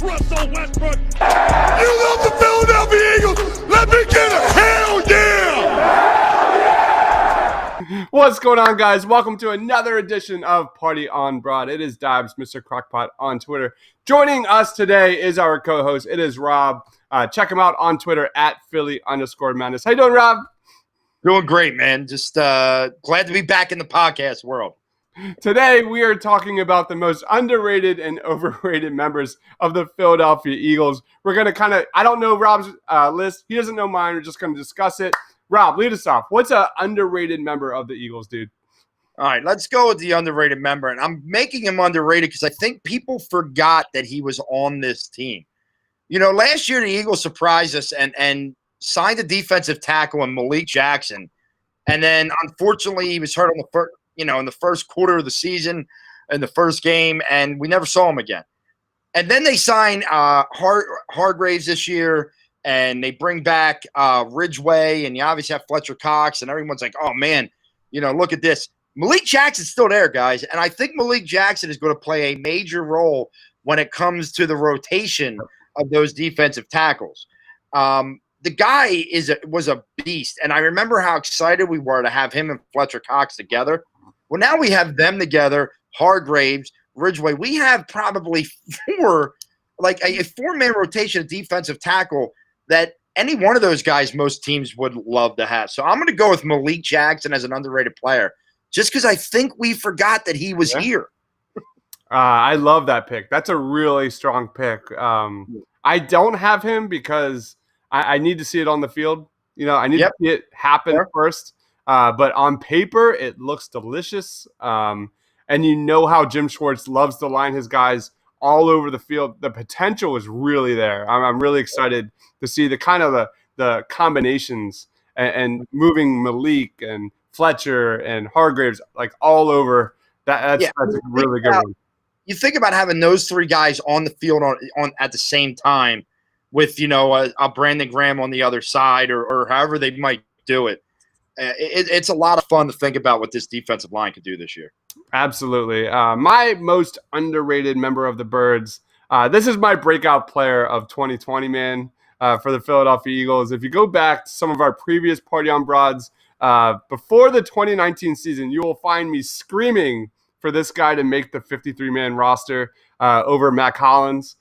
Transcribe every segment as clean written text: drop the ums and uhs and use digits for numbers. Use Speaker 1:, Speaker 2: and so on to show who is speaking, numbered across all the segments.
Speaker 1: Russell Westbrook. You love the Philadelphia Eagles. Let me get a hell yeah!
Speaker 2: What's going on, guys? Welcome to another edition of Party on Broad. It is Deibs, Mr. Crockpot on Twitter. Joining us today is our co-host. It is Rob. Check him out on Twitter at Philly_Madness. How you doing, Rob?
Speaker 3: Doing great, man. Just glad to be back in the podcast world.
Speaker 2: Today, we are talking about the most underrated and overrated members of the Philadelphia Eagles. We're going to I don't know Rob's list. He doesn't know mine. We're just going to discuss it. Rob, lead us off. What's an underrated member of the Eagles, dude?
Speaker 3: All right, let's go with the underrated member. And I'm making him underrated because I think people forgot that he was on this team. You know, last year the Eagles surprised us and signed a defensive tackle in Malik Jackson. And then, unfortunately, he was hurt on in the first quarter of the season, in the first game, and we never saw him again. And then they sign Hargraves this year, and they bring back Ridgeway, and you obviously have Fletcher Cox, and everyone's like, oh, man, look at this. Malik Jackson's still there, guys, and I think Malik Jackson is going to play a major role when it comes to the rotation of those defensive tackles. The guy was a beast, and I remember how excited we were to have him and Fletcher Cox together. Well, now we have them together, Hargraves, Ridgeway. We have probably a four-man rotation of defensive tackle that any one of those guys most teams would love to have. So I'm going to go with Malik Jackson as an underrated player just because I think we forgot that he was here.
Speaker 2: I love that pick. That's a really strong pick. I don't have him because I need to see it on the field. I need to see it happen first. But on paper, it looks delicious. And you know how Jim Schwartz loves to line his guys all over the field. The potential is really there. I'm really excited to see the combinations and moving Malik and Fletcher and Hargraves like all over. That's a really good one.
Speaker 3: You think about having those three guys on the field on at the same time with a Brandon Graham on the other side or however they might do it. It's a lot of fun to think about what this defensive line could do this year.
Speaker 2: Absolutely. My most underrated member of the Birds, this is my breakout player of 2020, man, for the Philadelphia Eagles. If you go back to some of our previous Party on Broads, before the 2019 season, you will find me screaming for this guy to make the 53-man roster over Mac Hollins.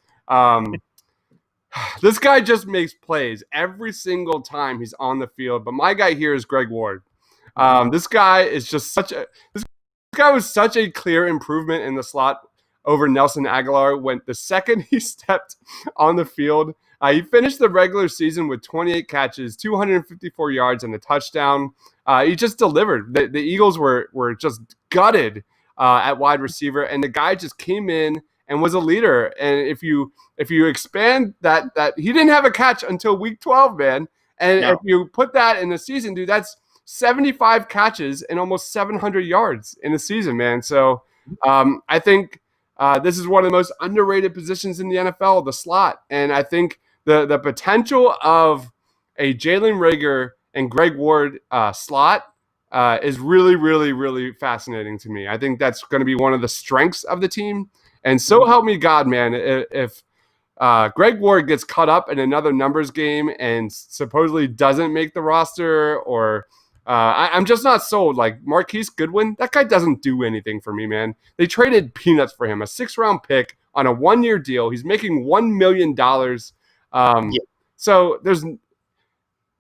Speaker 2: This guy just makes plays every single time he's on the field. But my guy here is Greg Ward. This guy is just this guy was such a clear improvement in the slot over Nelson Aguilar when the second he stepped on the field. He finished the regular season with 28 catches, 254 yards, and a touchdown. He just delivered. The Eagles were just gutted at wide receiver, and the guy just came in and was a leader. And if you expand that he didn't have a catch until week 12, man. And if you put that in the season, dude, that's 75 catches and almost 700 yards in a season, man. So I think this is one of the most underrated positions in the NFL, the slot. And I think the potential of a Jalen Reagor and Greg Ward slot is really, really, really fascinating to me. I think that's going to be one of the strengths of the team. And so help me God, man, if Greg Ward gets caught up in another numbers game and supposedly doesn't make the roster, or I'm just not sold. Like Marquise Goodwin, that guy doesn't do anything for me, man. They traded peanuts for him, a 6th-round pick on a 1-year deal. He's making $1 million. So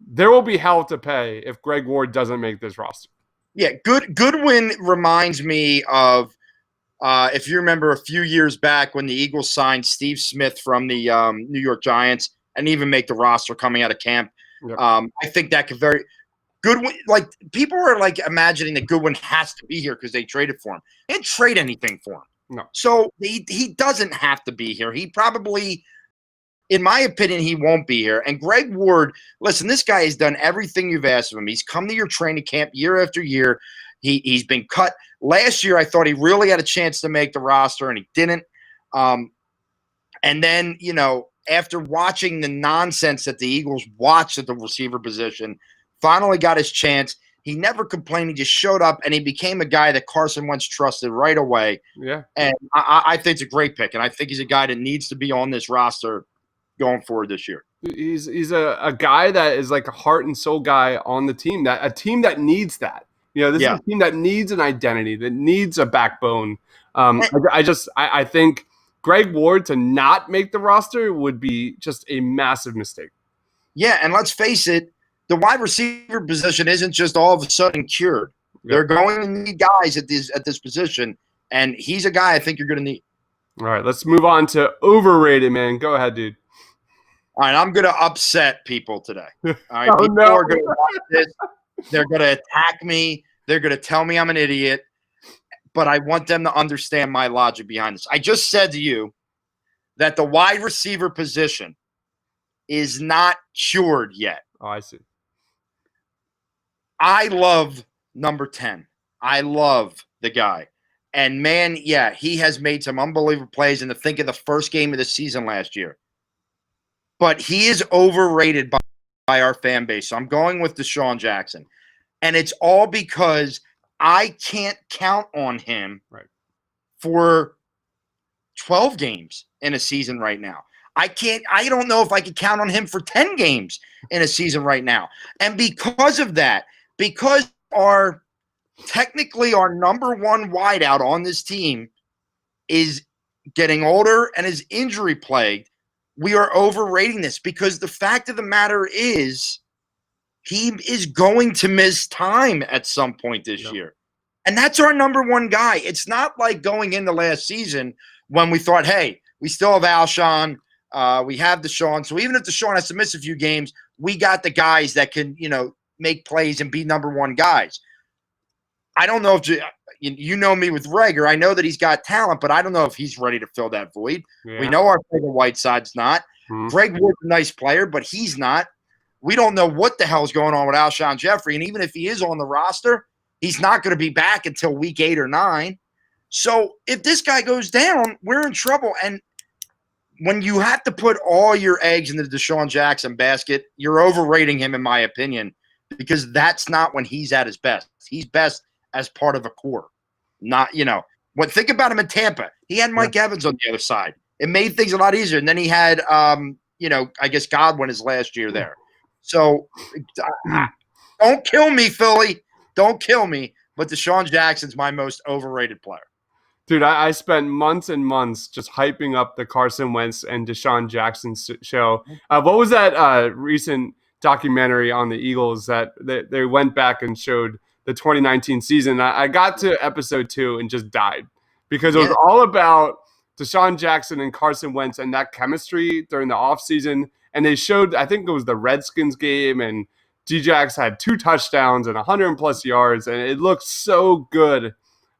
Speaker 2: there will be hell to pay if Greg Ward doesn't make this roster.
Speaker 3: Yeah, Goodwin reminds me of if you remember a few years back when the Eagles signed Steve Smith from the New York Giants and even make the roster coming out of camp. Yep. I think that could Goodwin, like people are like imagining that Goodwin has to be here because they traded for him. They didn't trade anything for him.
Speaker 2: No.
Speaker 3: So he doesn't have to be here. He probably, in my opinion, he won't be here. And Greg Ward, listen, this guy has done everything you've asked of him. He's come to your training camp year after year. He's been cut. Last year, I thought he really had a chance to make the roster, and he didn't. And then, after watching the nonsense that the Eagles watched at the receiver position, finally got his chance. He never complained. He just showed up, and he became a guy that Carson Wentz trusted right away.
Speaker 2: Yeah.
Speaker 3: And I think it's a great pick, and I think he's a guy that needs to be on this roster going forward this year.
Speaker 2: He's a guy that is like a heart and soul guy on the team, that a team that needs that. This is a team that needs an identity, that needs a backbone. I think Greg Ward to not make the roster would be just a massive mistake.
Speaker 3: Yeah, and let's face it, the wide receiver position isn't just all of a sudden cured. Yep. They're going to need guys at this position, and he's a guy I think you're going to need.
Speaker 2: All right, let's move on to overrated, man. Go ahead, dude.
Speaker 3: All right, I'm going to upset people today. All right, people are going to watch this. They're going to attack me. They're going to tell me I'm an idiot, but I want them to understand my logic behind this. I just said to you that the wide receiver position is not cured yet.
Speaker 2: Oh, I see.
Speaker 3: I love number 10. I love the guy. And, man, yeah, he has made some unbelievable plays. And to think of the first game of the season last year. But he is overrated by our fan base. So I'm going with Desean Jackson. And it's all because I can't count on him for 12 games in a season right now. I don't know if I could count on him for 10 games in a season right now. And because of that, because technically our number one wideout on this team is getting older and is injury plagued, we are overrating this, because the fact of the matter is he is going to miss time at some point this year. And that's our number one guy. It's not like going into last season when we thought, hey, we still have Alshon, we have Desean. So even if Desean has to miss a few games, we got the guys that can, make plays and be number one guys. I don't know if you know me with Rager. I know that he's got talent, but I don't know if he's ready to fill that void. Yeah. We know our Whiteside's not. Mm-hmm. Greg Wood's a nice player, but he's not. We don't know what the hell's going on with Alshon Jeffrey, and even if he is on the roster, he's not going to be back until week 8 or 9. So if this guy goes down, we're in trouble. And when you have to put all your eggs in the Desean Jackson basket, you're overrating him, in my opinion, because that's not when he's at his best. He's best as part of a core. Not, think about him in Tampa. He had Mike Evans on the other side. It made things a lot easier. And then he had, I guess Godwin his last year there. So don't kill me, Philly. Don't kill me. But Desean Jackson's my most overrated player.
Speaker 2: Dude, I spent months and months just hyping up the Carson Wentz and Desean Jackson show. What was that recent documentary on the Eagles that they went back and showed the 2019 season? I got to episode 2 and just died because it was all about Desean Jackson and Carson Wentz and that chemistry during the offseason. And they showed, I think it was the Redskins game, and D-Jax had 2 touchdowns and 100+ yards, and it looked so good.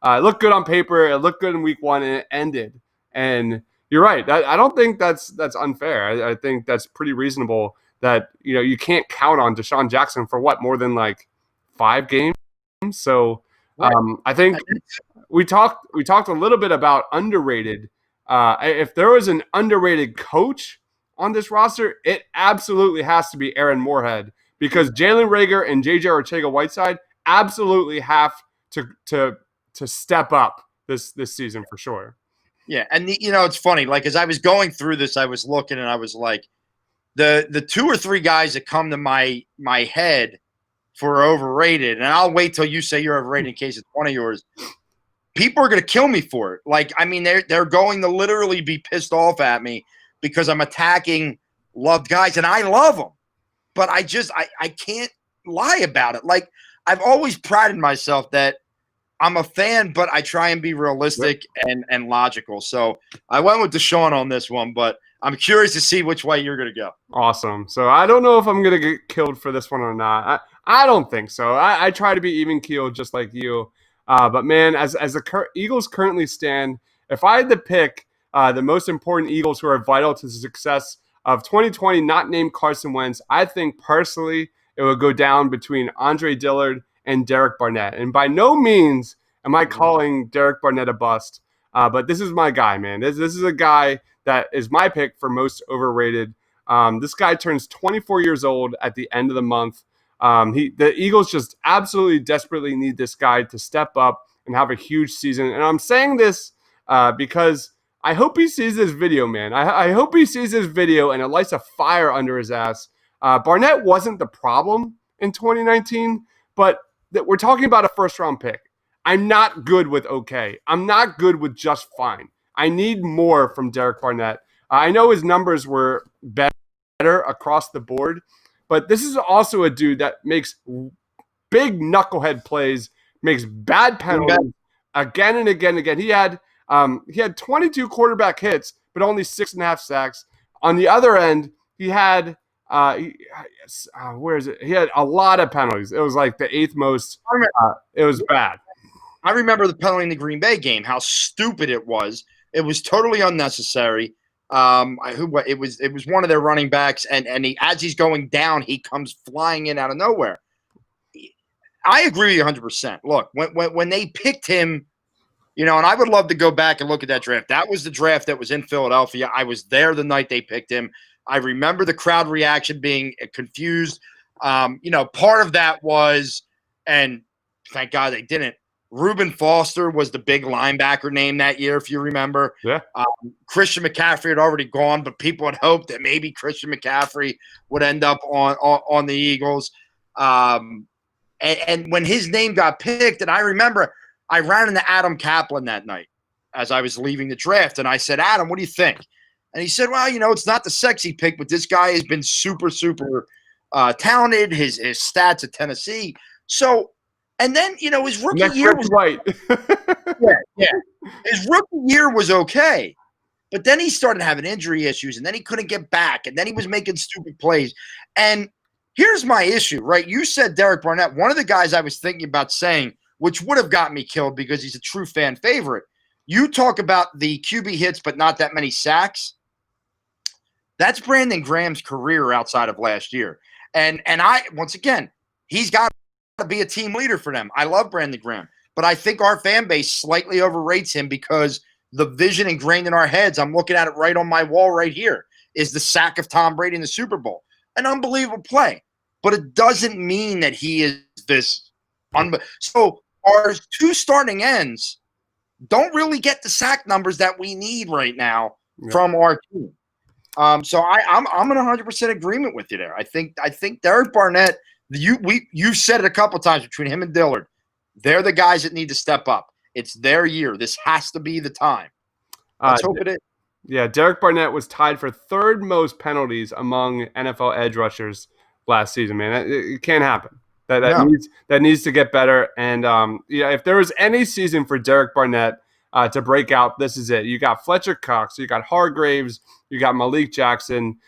Speaker 2: It looked good on paper. It looked good in week 1, and it ended. And you're right. I don't think that's unfair. I think that's pretty reasonable that, you can't count on Desean Jackson for more than like 5 games. So I think we talked a little bit about underrated. If there was an underrated coach on this roster, it absolutely has to be Aaron Moorhead, because Jalen Reagor and JJ Arcega-Whiteside absolutely have to step up this season for sure.
Speaker 3: Yeah, and it's funny. Like, as I was going through this, I was looking and I was like, the 2 or 3 guys that come to my head for overrated, and I'll wait till you say you're overrated in case it's one of yours. People are going to kill me for it. Like, I mean, they're going to literally be pissed off at me because I'm attacking loved guys, and I love them. But I can't lie about it. Like, I've always prided myself that I'm a fan, but I try and be realistic and logical. So I went with Desean on this one, but I'm curious to see which way you're going to go.
Speaker 2: Awesome. So I don't know if I'm going to get killed for this one or not. I don't think so. I try to be even keeled just like you. But, man, as the Eagles currently stand, if I had to pick the most important Eagles who are vital to the success of 2020, not named Carson Wentz, I think personally it would go down between Andre Dillard and Derek Barnett. And by no means am I calling Derek Barnett a bust, but this is my guy, man. This is a guy that is my pick for most overrated. This guy turns 24 years old at the end of the month. The Eagles just absolutely desperately need this guy to step up and have a huge season. And I'm saying this because I hope he sees this video, man. I hope he sees this video and it lights a fire under his ass. Barnett wasn't the problem in 2019, but we're talking about a first-round pick. I'm not good with okay. I'm not good with just fine. I need more from Derek Barnett. I know his numbers were better across the board, but this is also a dude that makes big knucklehead plays, makes bad penalties again and again and again. He had 22 quarterback hits, but only 6.5 sacks. On the other end, he had where is it? He had a lot of penalties. It was like the 8th most. It was bad.
Speaker 3: I remember the penalty in the Green Bay game, how stupid it was. It was totally unnecessary. It was one of their running backs, and as he's going down, he comes flying in out of nowhere. I agree with you 100%. Look, when they picked him, and I would love to go back and look at that draft. That was the draft that was in Philadelphia. I was there the night they picked him. I remember the crowd reaction being confused. Part of that was, and thank God they didn't, Rubin Foster was the big linebacker name that year, if you remember.
Speaker 2: Yeah.
Speaker 3: Christian McCaffrey had already gone, but people had hoped that maybe Christian McCaffrey would end up on the Eagles. And when his name got picked, and I remember I ran into Adam Kaplan that night as I was leaving the draft, and I said, Adam, what do you think? And he said, well, it's not the sexy pick, but this guy has been super, super talented, his stats at Tennessee. So, and then, his rookie year was
Speaker 2: right.
Speaker 3: yeah. His rookie year was okay. But then he started having injury issues, and then he couldn't get back, and then he was making stupid plays. And here's my issue, right? You said Derek Barnett. One of the guys I was thinking about saying, which would have got me killed because he's a true fan favorite. You talk about the QB hits, but not that many sacks. That's Brandon Graham's career outside of last year. And once again, he's got to be a team leader for them. I love Brandon Graham, but I think our fan base slightly overrates him because the vision ingrained in our heads, I'm looking at it right on my wall right here, is the sack of Tom Brady in the Super Bowl. An unbelievable play. But it doesn't mean that he is this. So our 2 starting ends don't really get the sack numbers that we need right now from our team. So I'm in 100% agreement with you there. I think Derek Barnett, you've said it a couple times between him and Dillard. They're the guys that need to step up. It's their year. This has to be the time. Let's hope it is.
Speaker 2: Yeah, Derek Barnett was tied for 3rd most penalties among NFL edge rushers last season, man. It can't happen. That needs to get better. And if there was any season for Derek Barnett to break out, this is it. You got Fletcher Cox, you got Hargraves, you got Malik Jackson.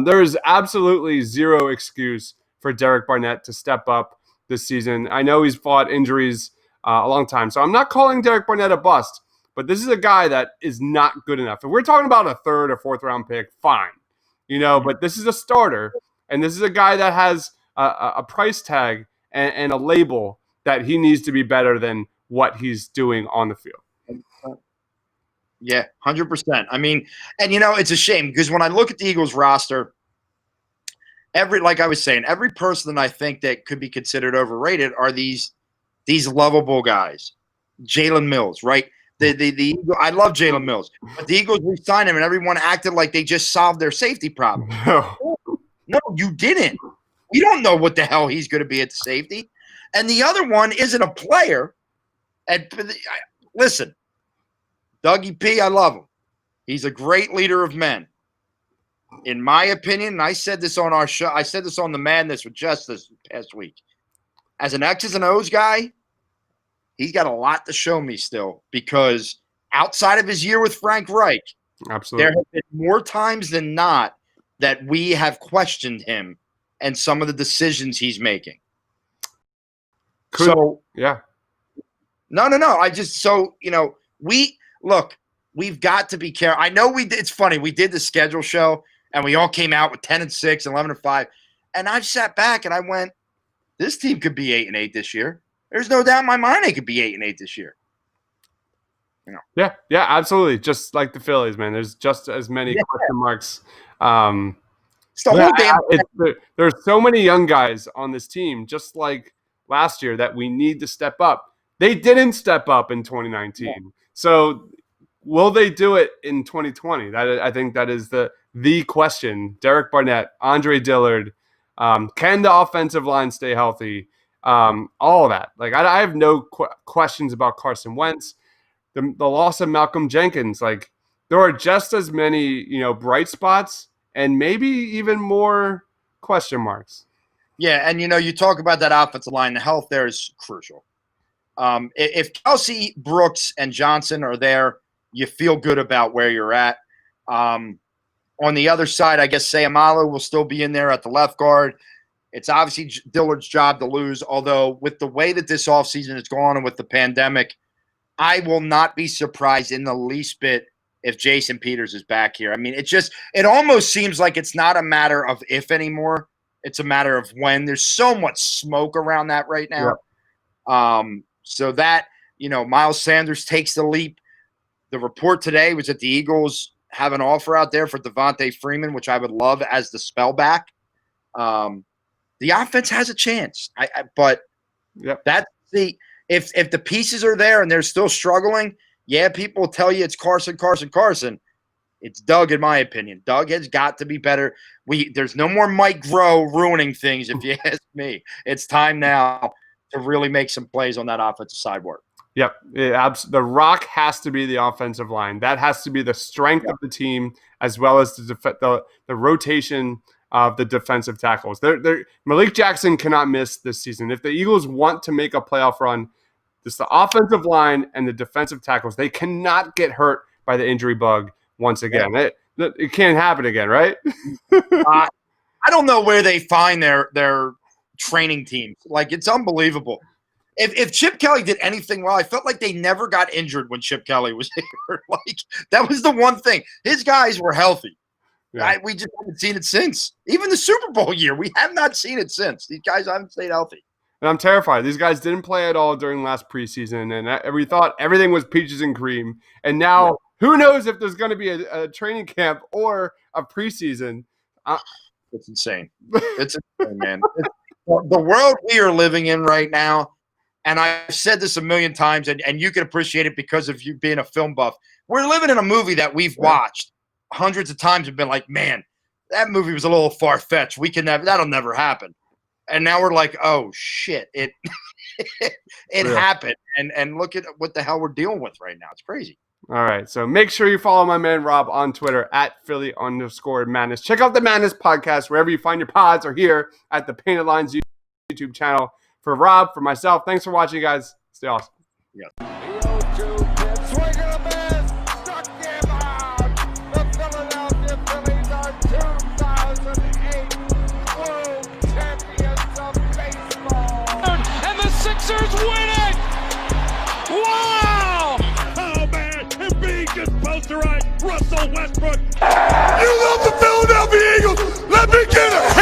Speaker 2: There is absolutely zero excuse for Derek Barnett to step up this season. I know he's fought injuries a long time, so I'm not calling Derek Barnett a bust, but this is a guy that is not good enough. If we're talking about a 3rd or 4th round pick, fine, but this is a starter, and this is a guy that has a price tag and a label that he needs to be better than what he's doing on the field.
Speaker 3: Yeah, 100%. I mean, and it's a shame because when I look at the Eagles roster, like I was saying, every person that I think that could be considered overrated are these lovable guys. Jaylen Mills, right? I love Jaylen Mills, but the Eagles re-signed him, and everyone acted like they just solved their safety problem. No, you didn't. We don't know what the hell he's going to be at the safety. And the other one isn't a player. And listen, Dougie P, I love him. He's a great leader of men. In my opinion, and I said this on our show, I said this on the Madness with Just this past week. As an X's and O's guy, he's got a lot to show me still because outside of his year with Frank Reich,
Speaker 2: absolutely,
Speaker 3: there have been more times than not that we have questioned him and some of the decisions he's making.
Speaker 2: Yeah.
Speaker 3: No. We've got to be careful. I know it's funny. We did the schedule show and we all came out with 10-6, 11-5. And I sat back and I went, this team could be 8-8 this year. There's no doubt in my mind they could be 8-8 this year.
Speaker 2: Yeah, absolutely. Just like the Phillies, man. There's just as many question marks.
Speaker 3: It's the whole damn.
Speaker 2: There's so many young guys on this team, just like last year, that we need to step up. They didn't step up in 2019. Yeah. So will they do it in 2020? I think that is the question. Derek Barnett, Andre Dillard, can the offensive line stay healthy? All of that. Like I have no questions about Carson Wentz. The loss of Malcolm Jenkins. Like there are just as many bright spots and maybe even more question marks.
Speaker 3: Yeah, and you talk about that offensive line. The health there is crucial. If Kelsey, Brooks, and Johnson are there, you feel good about where you're at. On the other side, I guess Sayamalu will still be in there at the left guard. It's obviously Dillard's job to lose, although with the way that this offseason has gone and with the pandemic, I will not be surprised in the least bit if Jason Peters is back here. I mean, it almost seems like it's not a matter of if anymore. It's a matter of when. There's so much smoke around that right now. Yep. So that, Miles Sanders takes the leap. The report today was that the Eagles have an offer out there for Devonta Freeman, which I would love as the spellback. The offense has a chance. But
Speaker 2: yep.
Speaker 3: That's if the pieces are there and they're still struggling, yeah, people will tell you it's Carson. It's Doug, in my opinion. Doug has got to be better. There's no more Mike Groh ruining things, if you ask me. It's time now to really make some plays on that offensive side work.
Speaker 2: Yep. The rock has to be the offensive line. That has to be the strength of the team, as well as the rotation of the defensive tackles. Malik Jackson cannot miss this season. If the Eagles want to make a playoff run, it's the offensive line and the defensive tackles. They cannot get hurt by the injury bug once again. Yeah. It can't happen again, right?
Speaker 3: I don't know where they find their training teams. Like, it's unbelievable. If Chip Kelly did anything well, I felt like they never got injured when Chip Kelly was here. Like, that was the one thing. His guys were healthy. Yeah. We just haven't seen it since. Even the Super Bowl year, we have not seen it since. These guys haven't stayed healthy.
Speaker 2: And I'm terrified. These guys didn't play at all during last preseason, and we thought everything was peaches and cream. And now, who knows if there's going to be a training camp or a preseason?
Speaker 3: It's insane. It's insane, man. The world we are living in right now, and I've said this a million times, and you can appreciate it because of you being a film buff. We're living in a movie that we've watched hundreds of times and been like, man, that movie was a little far-fetched. That'll never happen. And now we're like, oh shit, it happened. And look at what the hell we're dealing with right now. It's crazy.
Speaker 2: All right. So make sure you follow my man Rob on Twitter at Philly_Madness. Check out the Madness podcast wherever you find your pods, or here at the Painted Lines YouTube channel. For Rob, for myself, thanks for watching, guys. Stay awesome.
Speaker 3: Yeah.
Speaker 4: Sixers win it! Wow!
Speaker 1: Oh, man, and being just posterized Russell Westbrook. You love the Philadelphia Eagles. Let me get it.